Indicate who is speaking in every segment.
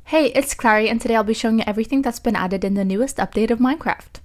Speaker 1: Hey, it's Clary, and today I'll be showing you everything that's been added in the newest update of Minecraft.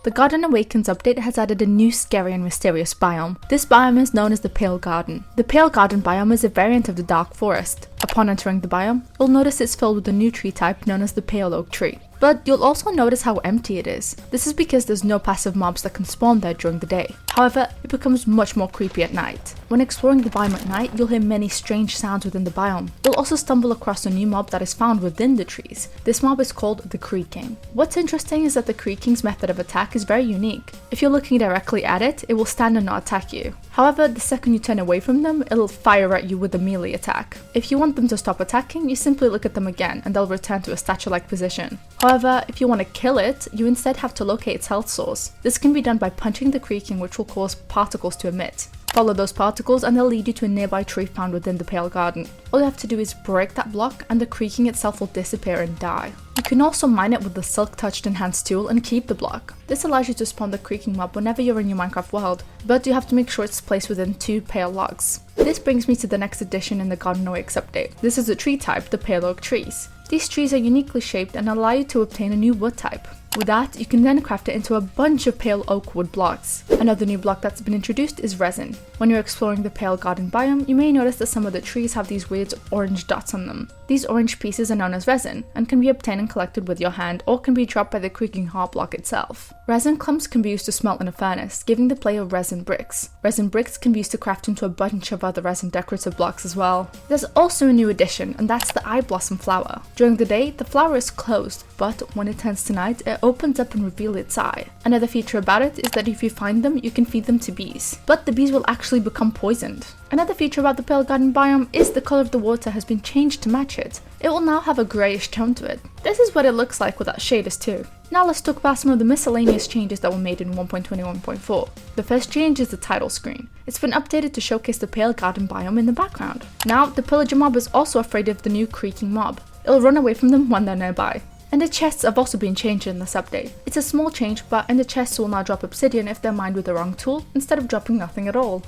Speaker 1: The Garden Awakens update has added a new scary and mysterious biome. This biome is known as the Pale Garden. The Pale Garden biome is a variant of the Dark Forest. Upon entering the biome, you'll notice it's filled with a new tree type known as the Pale Oak tree. But you'll also notice how empty it is. This is because there's no passive mobs that can spawn there during the day. However, it becomes much more creepy at night. When exploring the biome at night, you'll hear many strange sounds within the biome. You'll also stumble across a new mob that is found within the trees. This mob is called the Creaking. What's interesting is that the Creaking's method of attack is very unique. If you're looking directly at it, it will stand and not attack you. However, the second you turn away from them, it'll fire at you with a melee attack. If you want them to stop attacking, you simply look at them again and they'll return to a statue-like position. However, if you want to kill it, you instead have to locate its health source. This can be done by punching the Creaking, which will cause particles to emit. Follow those particles and they'll lead you to a nearby tree found within the Pale Garden. All you have to do is break that block and the Creaking itself will disappear and die. You can also mine it with the Silk Touched Enhanced tool and keep the block. This allows you to spawn the Creaking mob whenever you're in your Minecraft world, but you have to make sure it's placed within 2 pale logs. This brings me to the next addition in the Garden Awakens update. This is a tree type, the Pale Oak trees. These trees are uniquely shaped and allow you to obtain a new wood type. With that, you can then craft it into a bunch of pale oak wood blocks. Another new block that's been introduced is resin. When you're exploring the Pale Garden biome, you may notice that some of the trees have these weird orange dots on them. These orange pieces are known as resin, and can be obtained and collected with your hand, or can be dropped by the Creaking heart block itself. Resin clumps can be used to smelt in a furnace, giving the player resin bricks. Resin bricks can be used to craft into a bunch of other resin decorative blocks as well. There's also a new addition, and that's the eye blossom flower. During the day, the flower is closed, but when it turns to night, it opens up and reveals its eye. Another feature about it is that if you find them, you can feed them to bees, but the bees will actually become poisoned. Another feature about the Pale Garden biome is the color of the water has been changed to match it. It will now have a greyish tone to it. This is what it looks like without shaders too. Now let's talk about some of the miscellaneous changes that were made in 1.21.4. The first change is the title screen. It's been updated to showcase the Pale Garden biome in the background. Now, the pillager mob is also afraid of the new Creaking mob. It'll run away from them when they're nearby. And the chests have also been changed in this update. It's a small change, but the chests will now drop obsidian if they're mined with the wrong tool, instead of dropping nothing at all.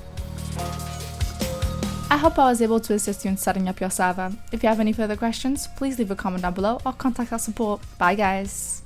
Speaker 1: I hope I was able to assist you in setting up your server. If you have any further questions, please leave a comment down below or contact our support. Bye guys!